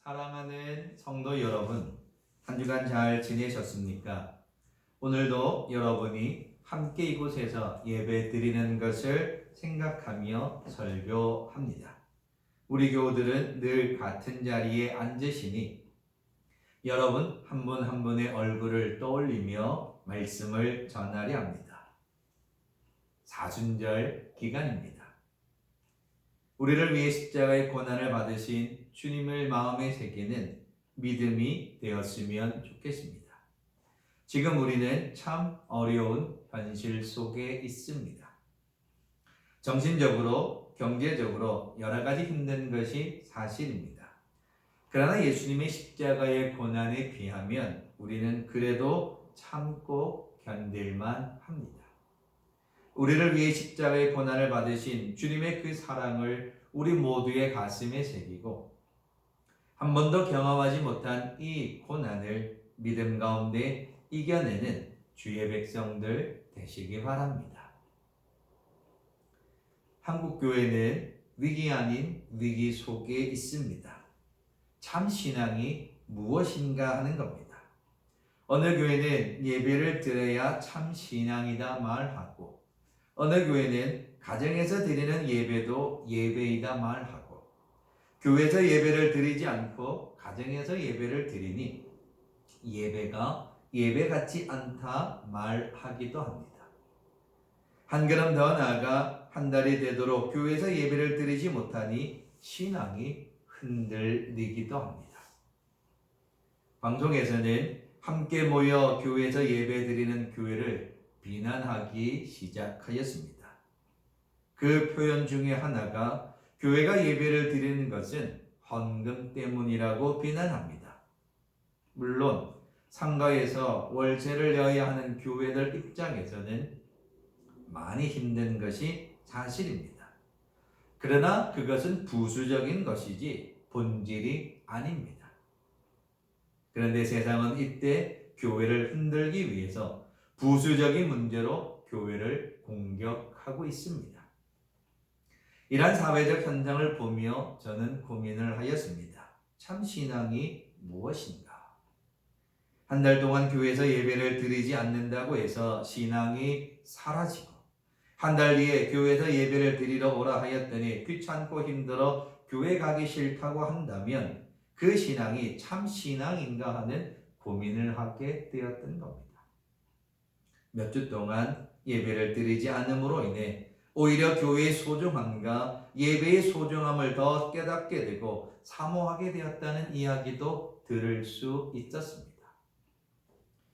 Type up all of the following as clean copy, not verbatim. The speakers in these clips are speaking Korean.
사랑하는 성도 여러분, 한 주간 잘 지내셨습니까? 오늘도 여러분이 함께 이곳에서 예배 드리는 것을 생각하며 설교합니다. 우리 교우들은 늘 같은 자리에 앉으시니 여러분 한 분 한 분의 얼굴을 떠올리며 말씀을 전하려 합니다. 사순절 기간입니다. 우리를 위해 십자가의 고난을 받으신 주님을 마음에 새기는 믿음이 되었으면 좋겠습니다. 지금 우리는 참 어려운 현실 속에 있습니다. 정신적으로, 경제적으로 여러 가지 힘든 것이 사실입니다. 그러나 예수님의 십자가의 고난에 비하면 우리는 그래도 참고 견딜만 합니다. 우리를 위해 십자가의 고난을 받으신 주님의 그 사랑을 우리 모두의 가슴에 새기고 한 번도 경험하지 못한 이 고난을 믿음 가운데 이겨내는 주의 백성들 되시기 바랍니다. 한국교회는 위기 아닌 위기 속에 있습니다. 참 신앙이 무엇인가 하는 겁니다. 어느 교회는 예배를 드려야 참 신앙이다 말하고 어느 교회는 가정에서 드리는 예배도 예배이다 말하고 교회에서 예배를 드리지 않고 가정에서 예배를 드리니 예배가 예배 같지 않다 말하기도 합니다. 한 걸음 더 나아가 한 달이 되도록 교회에서 예배를 드리지 못하니 신앙이 흔들리기도 합니다. 방송에서는 함께 모여 교회에서 예배 드리는 교회를 비난하기 시작하였습니다. 그 표현 중에 하나가 교회가 예배를 드리는 것은 헌금 때문이라고 비난합니다. 물론 상가에서 월세를 내야 하는 교회들 입장에서는 많이 힘든 것이 사실입니다. 그러나 그것은 부수적인 것이지 본질이 아닙니다. 그런데 세상은 이때 교회를 흔들기 위해서 부수적인 문제로 교회를 공격하고 있습니다. 이러한 사회적 현상을 보며 저는 고민을 하였습니다. 참 신앙이 무엇인가? 한 달 동안 교회에서 예배를 드리지 않는다고 해서 신앙이 사라지고 한 달 뒤에 교회에서 예배를 드리러 오라 하였더니 귀찮고 힘들어 교회 가기 싫다고 한다면 그 신앙이 참 신앙인가 하는 고민을 하게 되었던 겁니다. 몇 주 동안 예배를 드리지 않음으로 인해 오히려 교회의 소중함과 예배의 소중함을 더 깨닫게 되고 사모하게 되었다는 이야기도 들을 수 있었습니다.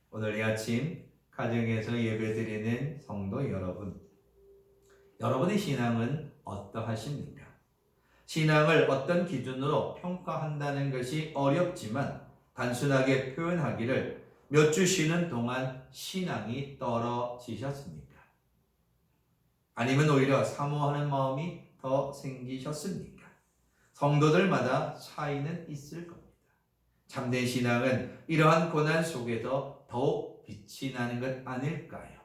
오늘 이 아침 가정에서 예배드리는 성도 여러분, 여러분의 신앙은 어떠하십니까? 신앙을 어떤 기준으로 평가한다는 것이 어렵지만 단순하게 표현하기를 몇 주 쉬는 동안 신앙이 떨어지셨습니까? 아니면 오히려 사모하는 마음이 더 생기셨습니까? 성도들마다 차이는 있을 겁니다. 참된 신앙은 이러한 고난 속에서 더욱 빛이 나는 것 아닐까요?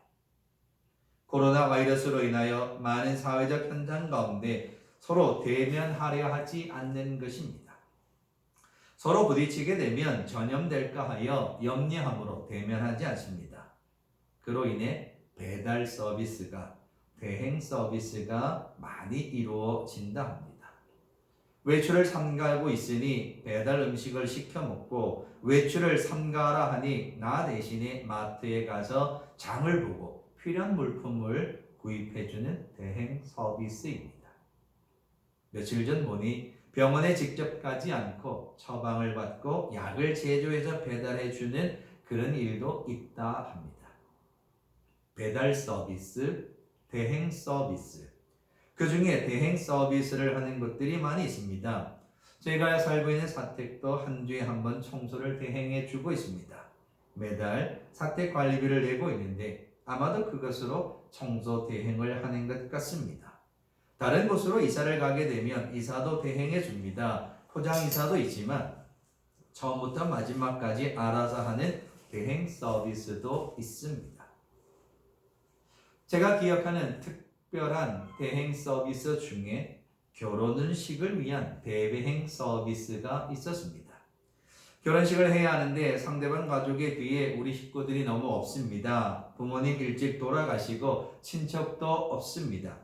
코로나 바이러스로 인하여 많은 사회적 현상 가운데 서로 대면하려 하지 않는 것입니다. 서로 부딪히게 되면 전염될까 하여 염려함으로 대면하지 않습니다. 그로 인해 배달 서비스가 대행 서비스가 많이 이루어진다 합니다. 외출을 삼가하고 있으니 배달 음식을 시켜 먹고 외출을 삼가하라 하니 나 대신에 마트에 가서 장을 보고 필요한 물품을 구입해주는 대행 서비스입니다. 며칠 전 보니 병원에 직접 가지 않고 처방을 받고 약을 제조해서 배달해주는 그런 일도 있다 합니다. 배달 서비스, 대행 서비스, 그 중에 대행 서비스를 하는 곳들이 많이 있습니다. 제가 살고 있는 사택도 한 주에 한 번 청소를 대행해 주고 있습니다. 매달 사택 관리비를 내고 있는데 아마도 그것으로 청소 대행을 하는 것 같습니다. 다른 곳으로 이사를 가게 되면 이사도 대행해 줍니다. 포장 이사도 있지만 처음부터 마지막까지 알아서 하는 대행 서비스도 있습니다. 제가 기억하는 특별한 대행 서비스 중에 결혼식을 위한 대행 서비스가 있었습니다. 결혼식을 해야 하는데 상대방 가족에 비해 우리 식구들이 너무 없습니다. 부모님 일찍 돌아가시고 친척도 없습니다.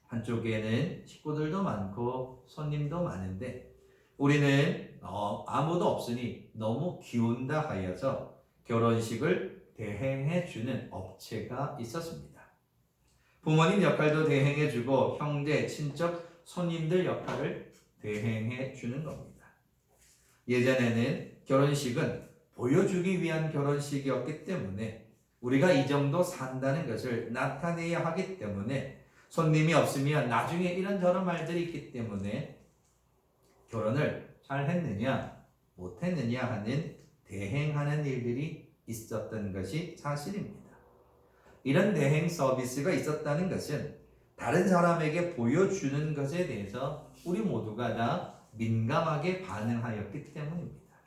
한쪽에는 식구들도 많고 손님도 많은데 우리는 아무도 없으니 너무 기운다 하여서 결혼식을 대행해주는 업체가 있었습니다. 부모님 역할도 대행해주고 형제, 친척, 손님들 역할을 대행해주는 겁니다. 예전에는 결혼식은 보여주기 위한 결혼식이었기 때문에 우리가 이 정도 산다는 것을 나타내야 하기 때문에 손님이 없으면 나중에 이런저런 말들이 있기 때문에 결혼을 잘 했느냐 못했느냐 하는 대행하는 일들이 있었던 것이 사실입니다. 이런 대행 서비스가 있었다는 것은 다른 사람에게 보여주는 것에 대해서 우리 모두가 다 민감하게 반응하였기 때문입니다.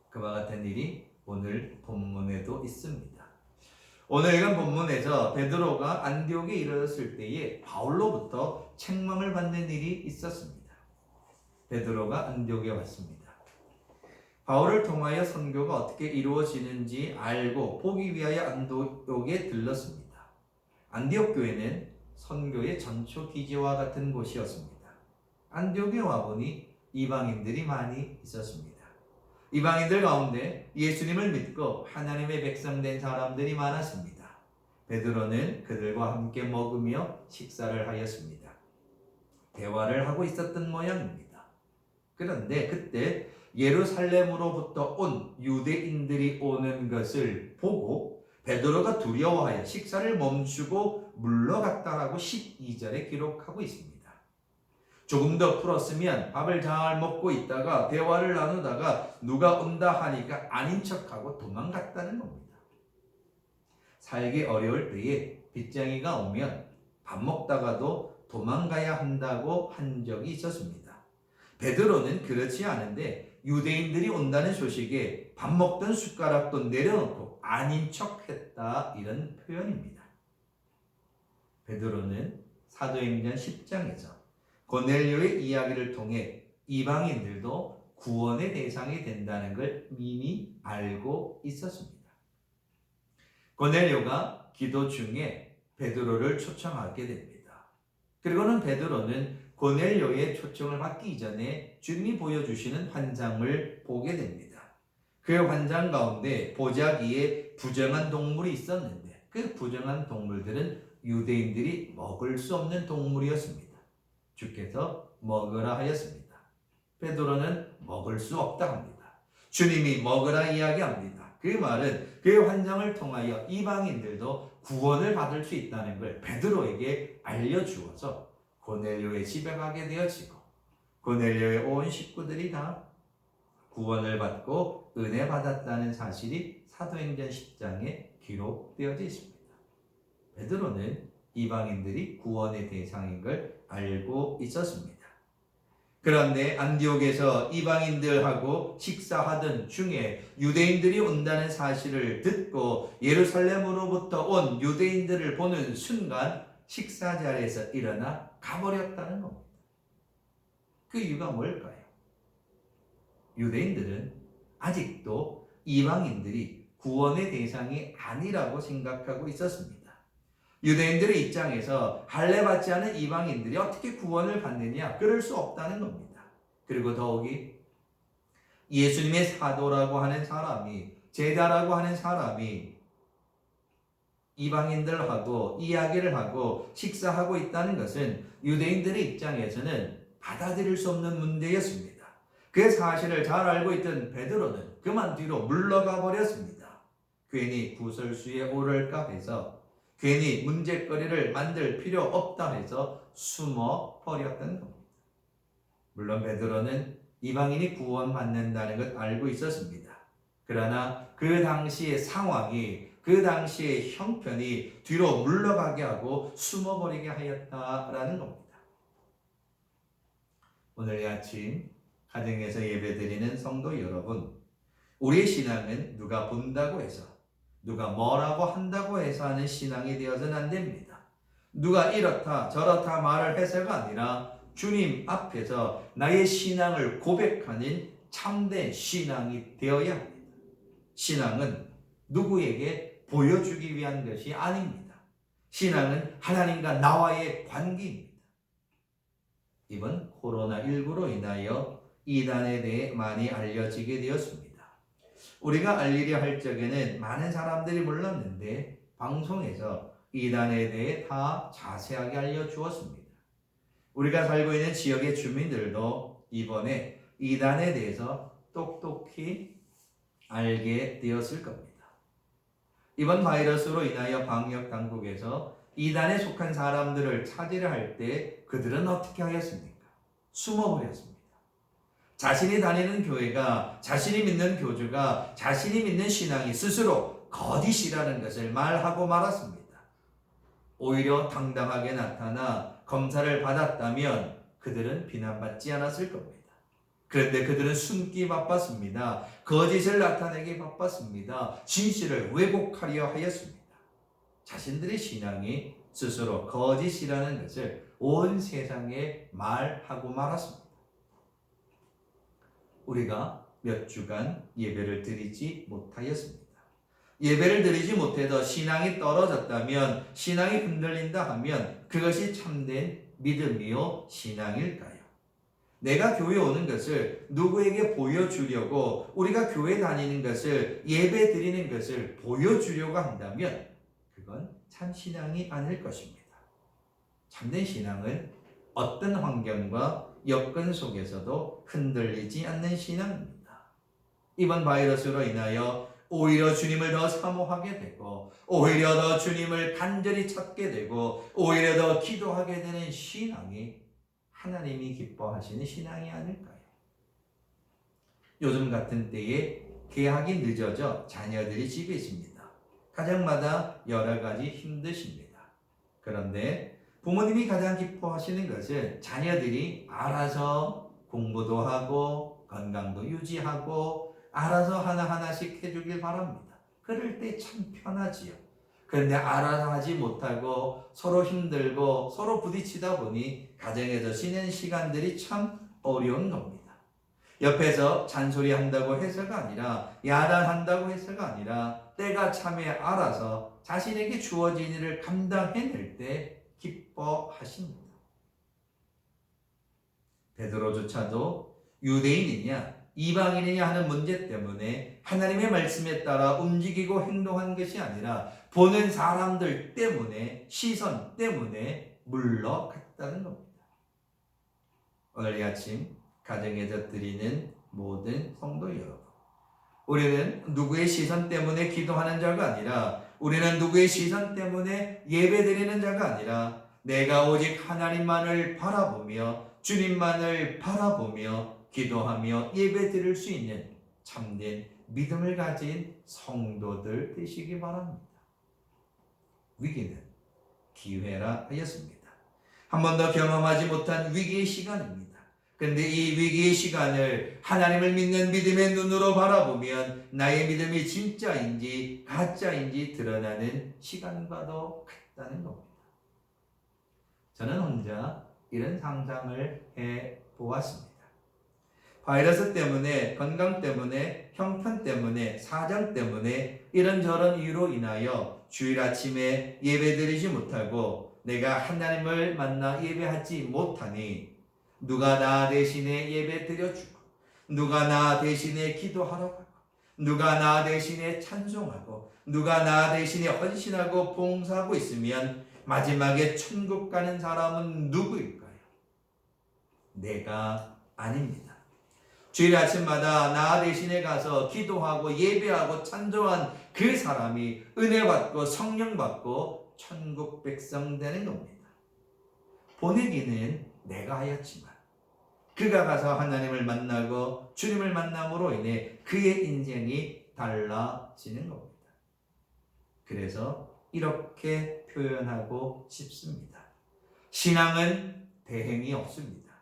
그와 같은 일이 오늘 본문에도 있습니다. 오늘 읽은 본문에서 베드로가 안디옥에 이르렀을 때에 바울로부터 책망을 받는 일이 있었습니다. 베드로가 안디옥에 왔습니다. 바울을 통하여 선교가 어떻게 이루어지는지 알고 보기 위하여 안디옥에 들렀습니다. 안디옥 교회는 선교의 전초 기지와 같은 곳이었습니다. 안디옥에 와보니 이방인들이 많이 있었습니다. 이방인들 가운데 예수님을 믿고 하나님의 백성 된 사람들이 많았습니다. 베드로는 그들과 함께 먹으며 식사를 하였습니다. 대화를 하고 있었던 모양입니다. 그런데 그때 예루살렘으로부터 온 유대인들이 오는 것을 보고 베드로가 두려워하여 식사를 멈추고 물러갔다라고 12절에 기록하고 있습니다. 조금 더 풀었으면 밥을 잘 먹고 있다가 대화를 나누다가 누가 온다 하니까 아닌 척하고 도망갔다는 겁니다. 살기 어려울 때에 빚쟁이가 오면 밥 먹다가도 도망가야 한다고 한 적이 있었습니다. 베드로는 그렇지 않은데 유대인들이 온다는 소식에 밥 먹던 숟가락도 내려놓고 아닌 척했다 이런 표현입니다. 베드로는 사도행전 10장에서 고넬료의 이야기를 통해 이방인들도 구원의 대상이 된다는 걸 이미 알고 있었습니다. 고넬료가 기도 중에 베드로를 초청하게 됩니다. 그리고는 베드로는 고넬료의 초청을 받기 이전에 주님이 보여주시는 환상을 보게 됩니다. 그 환상 가운데 보자기에 부정한 동물이 있었는데 그 부정한 동물들은 유대인들이 먹을 수 없는 동물이었습니다. 주께서 먹으라 하였습니다. 베드로는 먹을 수 없다 합니다. 주님이 먹으라 이야기합니다. 그 말은 그 환상을 통하여 이방인들도 구원을 받을 수 있다는 걸 베드로에게 알려주어서 고넬료의 집에 가게 되어지고 고넬료의 온 식구들이 다 구원을 받고 은혜 받았다는 사실이 사도행전 10장에 기록되어져 있습니다. 베드로는 이방인들이 구원의 대상인 걸 알고 있었습니다. 그런데 안디옥에서 이방인들하고 식사하던 중에 유대인들이 온다는 사실을 듣고 예루살렘으로부터 온 유대인들을 보는 순간 식사 자리에서 일어나 가버렸다는 겁니다. 그 이유가 뭘까요? 유대인들은 아직도 이방인들이 구원의 대상이 아니라고 생각하고 있었습니다. 유대인들의 입장에서 할례받지 않은 이방인들이 어떻게 구원을 받느냐? 그럴 수 없다는 겁니다. 그리고 더욱이 예수님의 사도라고 하는 사람이, 제자라고 하는 사람이 이방인들하고 이야기를 하고 식사하고 있다는 것은 유대인들의 입장에서는 받아들일 수 없는 문제였습니다. 그 사실을 잘 알고 있던 베드로는 그만 뒤로 물러가 버렸습니다. 괜히 구설수에 오를까 해서, 괜히 문제거리를 만들 필요 없다 해서 숨어 버렸던 겁니다. 물론 베드로는 이방인이 구원받는다는 것 알고 있었습니다. 그러나 그 당시의 상황이, 그 당시의 형편이 뒤로 물러가게 하고 숨어버리게 하였다라는 겁니다. 오늘 이 아침 가정에서 예배드리는 성도 여러분, 우리의 신앙은 누가 본다고 해서, 누가 뭐라고 한다고 해서 하는 신앙이 되어서는 안 됩니다. 누가 이렇다 저렇다 말을 해서가 아니라 주님 앞에서 나의 신앙을 고백하는 참된 신앙이 되어야 합니다. 신앙은 누구에게 보여주기 위한 것이 아닙니다. 신앙은 하나님과 나와의 관계입니다. 이번 코로나19로 인하여 이단에 대해 많이 알려지게 되었습니다. 우리가 알리려 할 적에는 많은 사람들이 몰랐는데 방송에서 이단에 대해 다 자세하게 알려주었습니다. 우리가 살고 있는 지역의 주민들도 이번에 이단에 대해서 똑똑히 알게 되었을 겁니다. 이번 바이러스로 인하여 방역 당국에서 이단에 속한 사람들을 찾으려 할 때 그들은 어떻게 하였습니까? 숨어버렸습니다. 자신이 다니는 교회가, 자신이 믿는 교주가, 자신이 믿는 신앙이 스스로 거짓이라는 것을 말하고 말았습니다. 오히려 당당하게 나타나 검사를 받았다면 그들은 비난받지 않았을 겁니다. 그런데 그들은 숨기 바빴습니다. 거짓을 나타내기 바빴습니다. 진실을 왜곡하려 하였습니다. 자신들의 신앙이 스스로 거짓이라는 것을 온 세상에 말하고 말았습니다. 우리가 몇 주간 예배를 드리지 못하였습니다. 예배를 드리지 못해서 신앙이 떨어졌다면, 신앙이 흔들린다 하면 그것이 참된 믿음이요 신앙일까요? 내가 교회 오는 것을 누구에게 보여주려고, 우리가 교회 다니는 것을, 예배 드리는 것을 보여주려고 한다면 그건 참 신앙이 아닐 것입니다. 참된 신앙은 어떤 환경과 여건 속에서도 흔들리지 않는 신앙입니다. 이번 바이러스로 인하여 오히려 주님을 더 사모하게 되고, 오히려 더 주님을 간절히 찾게 되고, 오히려 더 기도하게 되는 신앙이 하나님이 기뻐하시는 신앙이 아닐까요? 요즘 같은 때에 개학이 늦어져 자녀들이 집에 있습니다. 가정마다 여러 가지 힘드십니다. 그런데 부모님이 가장 기뻐하시는 것은 자녀들이 알아서 공부도 하고 건강도 유지하고 알아서 하나하나씩 해주길 바랍니다. 그럴 때 참 편하지요. 그런데 알아서 하지 못하고 서로 힘들고 서로 부딪히다 보니 가정에서 지낸 시간들이 참 어려운 겁니다. 옆에서 잔소리한다고 해서가 아니라, 야단한다고 해서가 아니라 때가 참에 알아서 자신에게 주어진 일을 감당해낼 때 기뻐하십니다. 베드로조차도 유대인이냐 이방인이냐 하는 문제 때문에 하나님의 말씀에 따라 움직이고 행동한 것이 아니라 보는 사람들 때문에, 시선 때문에 물러갔다는 겁니다. 오늘 이 아침 가정에서 드리는 모든 성도 여러분, 우리는 누구의 시선 때문에 기도하는 자가 아니라, 우리는 누구의 시선 때문에 예배드리는 자가 아니라 내가 오직 하나님만을 바라보며 주님만을 바라보며 기도하며 예배드릴 수 있는 참된 믿음을 가진 성도들 되시기 바랍니다. 위기는 기회라 하였습니다. 한 번도 경험하지 못한 위기의 시간입니다. 그런데 이 위기의 시간을 하나님을 믿는 믿음의 눈으로 바라보면 나의 믿음이 진짜인지 가짜인지 드러나는 시간과도 같다는 겁니다. 저는 혼자 이런 상상을 해보았습니다. 바이러스 때문에, 건강 때문에, 형편 때문에, 사정 때문에 이런저런 이유로 인하여 주일 아침에 예배드리지 못하고 내가 하나님을 만나 예배하지 못하니 누가 나 대신에 예배 드려주고, 누가 나 대신에 기도하라고 하고, 누가 나 대신에 찬송하고, 누가 나 대신에 헌신하고 봉사하고 있으면 마지막에 천국 가는 사람은 누구일까요? 내가 아닙니다. 주일 아침마다 나 대신에 가서 기도하고 예배하고 찬송한 그 사람이 은혜 받고 성령 받고 천국 백성 되는 겁니다. 보내기는 내가 하였지만 그가 가서 하나님을 만나고 주님을 만남으로 인해 그의 인생이 달라지는 겁니다. 그래서 이렇게 표현하고 싶습니다. 신앙은 대행이 없습니다.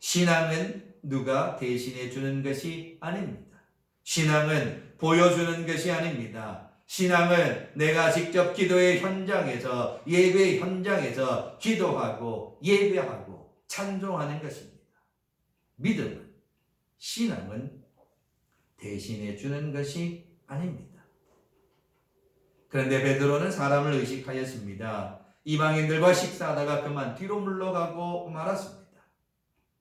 신앙은 누가 대신해 주는 것이 아닙니다. 신앙은 보여주는 것이 아닙니다. 신앙은 내가 직접 기도의 현장에서, 예배의 현장에서 기도하고 예배하고 찬송하는 것입니다. 믿음은, 신앙은 대신해 주는 것이 아닙니다. 그런데 베드로는 사람을 의식하였습니다. 이방인들과 식사하다가 그만 뒤로 물러가고 말았습니다.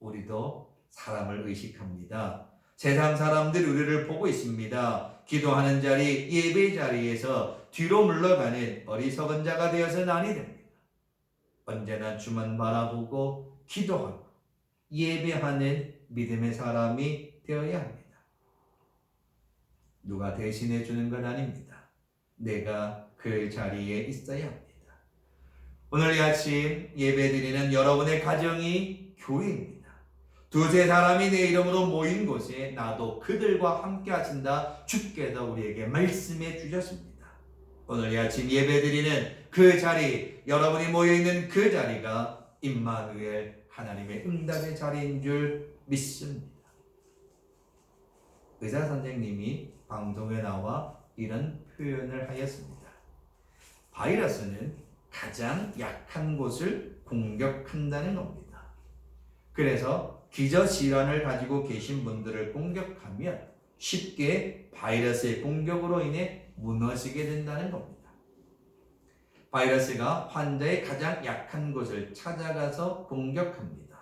우리도 사람을 의식합니다. 세상 사람들이 우리를 보고 있습니다. 기도하는 자리, 예배 자리에서 뒤로 물러가는 어리석은 자가 되어서는 아니 됩니다. 언제나 주만 바라보고 기도하고 예배하는 믿음의 사람이 되어야 합니다. 누가 대신해 주는 건 아닙니다. 내가 그 자리에 있어야 합니다. 오늘 이 아침 예배드리는 여러분의 가정이 교회입니다. 두세 사람이 내 이름으로 모인 곳에 나도 그들과 함께 하신다. 주께서 우리에게 말씀해 주셨습니다. 오늘 이 아침 예배드리는 그 자리, 여러분이 모여있는 그 자리가 임마누엘 하나님의 응답의 자리인 줄 믿습니다. 의사 선생님이 방송에 나와 이런 표현을 하였습니다. 바이러스는 가장 약한 곳을 공격한다는 겁니다. 그래서 기저질환을 가지고 계신 분들을 공격하면 쉽게 바이러스의 공격으로 인해 무너지게 된다는 겁니다. 바이러스가 환자의 가장 약한 곳을 찾아가서 공격합니다.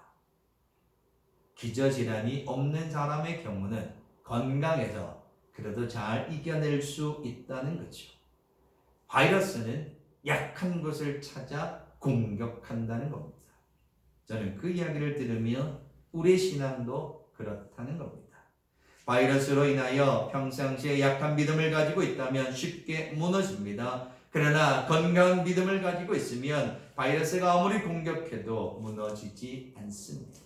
기저질환이 없는 사람의 경우는 건강해서 그래도 잘 이겨낼 수 있다는 거죠. 바이러스는 약한 곳을 찾아 공격한다는 겁니다. 저는 그 이야기를 들으며 우리 신앙도 그렇다는 겁니다. 바이러스로 인하여 평상시에 약한 믿음을 가지고 있다면 쉽게 무너집니다. 그러나 건강한 믿음을 가지고 있으면 바이러스가 아무리 공격해도 무너지지 않습니다.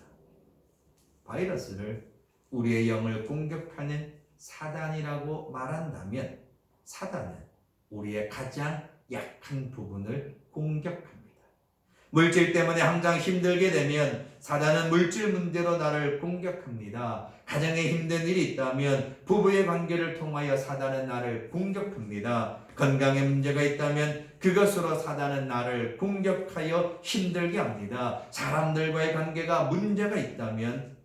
바이러스를 우리의 영을 공격하는 사단이라고 말한다면 사단은 우리의 가장 약한 부분을 공격합니다. 물질 때문에 항상 힘들게 되면 사단은 물질 문제로 나를 공격합니다. 가정에 힘든 일이 있다면 부부의 관계를 통하여 사단은 나를 공격합니다. 건강에 문제가 있다면 그것으로 사단은 나를 공격하여 힘들게 합니다. 사람들과의 관계가 문제가 있다면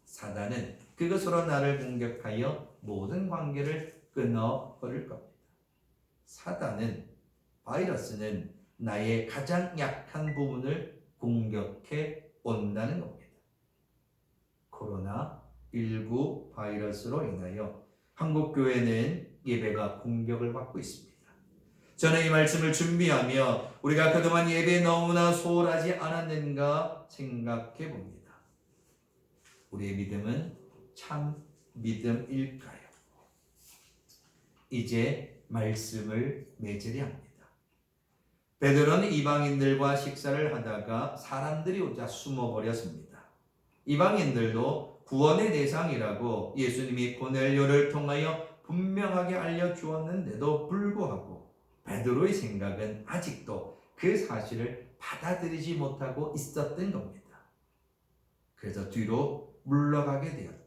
사단은 그것으로 나를 공격하여 모든 관계를 끊어버릴 겁니다. 사단은, 바이러스는 나의 가장 약한 부분을 공격해 온다는 겁니다. 코로나19 바이러스로 인하여 한국교회는 예배가 공격을 받고 있습니다. 저는 이 말씀을 준비하며 우리가 그동안 예배에 너무나 소홀하지 않았는가 생각해 봅니다. 우리의 믿음은 참 믿음일까요? 이제 말씀을 맺으려 합니다. 베드로는 이방인들과 식사를 하다가 사람들이 오자 숨어버렸습니다. 이방인들도 구원의 대상이라고 예수님이 고넬료를 통하여 분명하게 알려주었는데도 불구하고 베드로의 생각은 아직도 그 사실을 받아들이지 못하고 있었던 겁니다. 그래서 뒤로 물러가게 되었고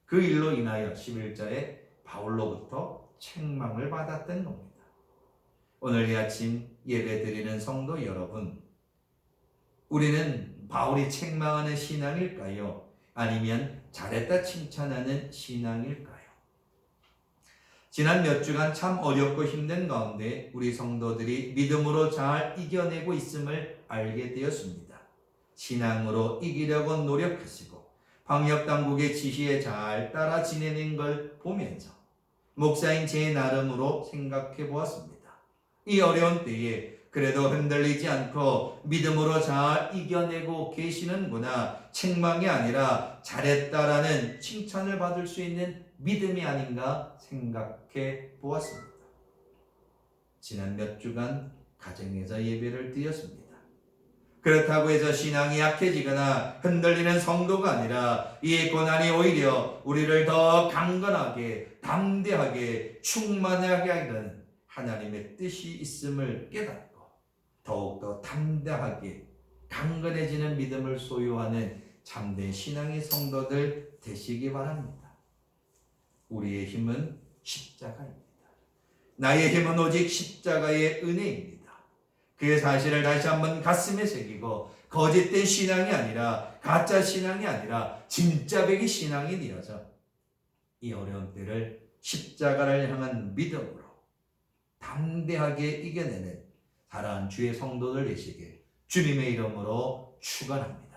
그 일로 인하여 11절에 바울로부터 책망을 받았던 겁니다. 오늘 이 아침 예배드리는 성도 여러분, 우리는 바울이 책망하는 신앙일까요? 아니면 잘했다 칭찬하는 신앙일까요? 지난 몇 주간 참 어렵고 힘든 가운데 우리 성도들이 믿음으로 잘 이겨내고 있음을 알게 되었습니다. 신앙으로 이기려고 노력하시고 방역당국의 지시에 잘 따라 지내는 걸 보면서 목사인 제 나름으로 생각해 보았습니다. 이 어려운 때에 그래도 흔들리지 않고 믿음으로 잘 이겨내고 계시는구나. 책망이 아니라 잘했다라는 칭찬을 받을 수 있는 믿음이 아닌가 생각해 보았습니다. 지난 몇 주간 가정에서 예배를 드렸습니다. 그렇다고 해서 신앙이 약해지거나 흔들리는 성도가 아니라 이 고난이 오히려 우리를 더 강건하게, 담대하게, 충만하게 하는 하나님의 뜻이 있음을 깨닫고 더욱더 담대하게 강건해지는 믿음을 소유하는 참된 신앙의 성도들 되시기 바랍니다. 우리의 힘은 십자가입니다. 나의 힘은 오직 십자가의 은혜입니다. 그 사실을 다시 한번 가슴에 새기고 거짓된 신앙이 아니라 가짜 신앙이 아니라 진짜 백의 신앙이 되어서 이 어려운 때를 십자가를 향한 믿음으로 담대하게 이겨내는 사랑하는 주의 성도들 되시길 주님의 이름으로 축원합니다.